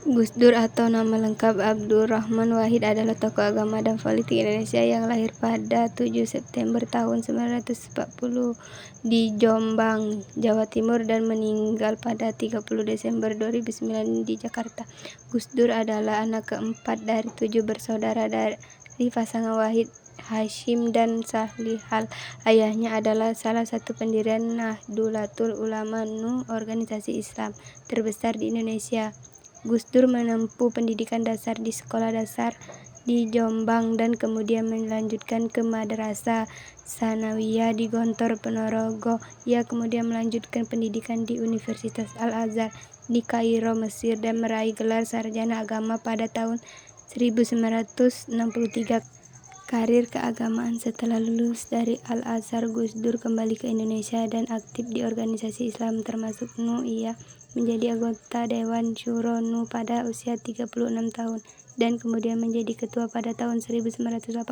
Gus Dur atau nama lengkap Abdurrahman Wahid adalah tokoh agama dan politik Indonesia yang lahir pada 7 September tahun 1940 di Jombang, Jawa Timur dan meninggal pada 30 Desember 2009 di Jakarta. Gus Dur adalah anak keempat dari 7 bersaudara dari pasangan Wahid Hasyim dan Salihal. Ayahnya adalah salah satu pendirian Nahdlatul Ulama NU, organisasi Islam terbesar di Indonesia. Gus Dur menempuh pendidikan dasar di sekolah dasar di Jombang dan kemudian melanjutkan ke Madrasah Tsanawiyah di Gontor Ponorogo. Ia kemudian melanjutkan pendidikan di Universitas Al-Azhar di Kairo, Mesir dan meraih gelar sarjana agama pada tahun 1963. Karir keagamaan. Setelah lulus dari Al-Azhar, Gus Dur kembali ke Indonesia dan aktif di organisasi Islam termasuk NU. Ia menjadi anggota Dewan Syuro NU pada usia 36 tahun dan kemudian menjadi ketua pada tahun 1984.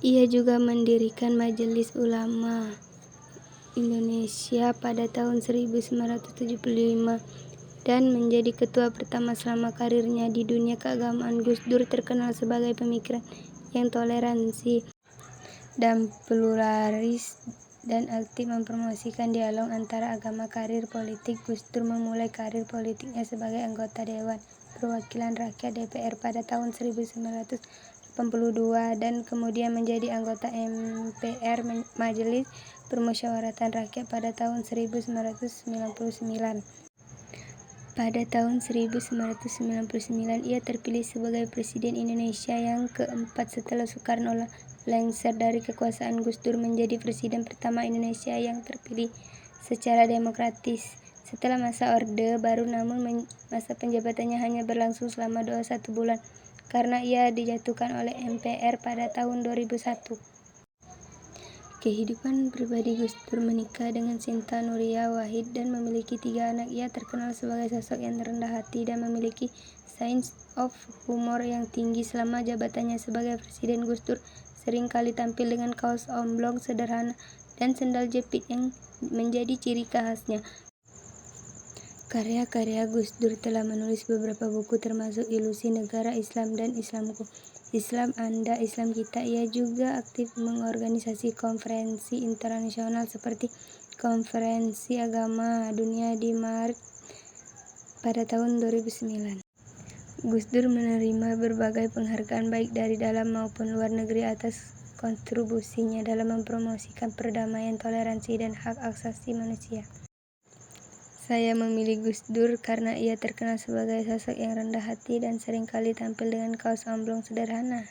Ia juga mendirikan Majelis Ulama Indonesia pada tahun 1975 dan menjadi ketua pertama selama karirnya di dunia keagamaan. Gus Dur terkenal sebagai pemikiran yang toleransi dan pluralis dan aktif mempromosikan dialog antara agama. Karir politik. Gus Dur memulai karir politiknya sebagai anggota Dewan Perwakilan Rakyat DPR pada tahun 1982 dan kemudian menjadi anggota MPR Majelis Permusyawaratan Rakyat pada tahun 1999. Pada tahun 1999, ia terpilih sebagai Presiden Indonesia yang keempat setelah Soekarno lengser dari kekuasaan. Gus Dur menjadi Presiden pertama Indonesia yang terpilih secara demokratis setelah masa Orde Baru, namun masa penjabatannya hanya berlangsung selama 21 bulan karena ia dijatuhkan oleh MPR pada tahun 2001. Kehidupan pribadi. Gus Dur menikah dengan Sinta Nuria Wahid dan memiliki 3 anak. Ia terkenal sebagai sosok yang rendah hati dan memiliki sense of humor yang tinggi. Selama jabatannya sebagai Presiden, Gus Dur sering kali tampil dengan kaos omblong sederhana dan sendal jepit yang menjadi ciri khasnya. Karya-karya. Gus Dur telah menulis beberapa buku termasuk Ilusi Negara Islam dan Islamku, Islam Anda, Islam Kita. Ia juga aktif mengorganisasi konferensi internasional seperti Konferensi Agama Dunia di Madrid pada tahun 2009. Gus Dur menerima berbagai penghargaan baik dari dalam maupun luar negeri atas kontribusinya dalam mempromosikan perdamaian, toleransi, dan hak asasi manusia. Saya memilih Gus Dur karena ia terkenal sebagai sosok yang rendah hati dan sering kali tampil dengan kaos omblong sederhana.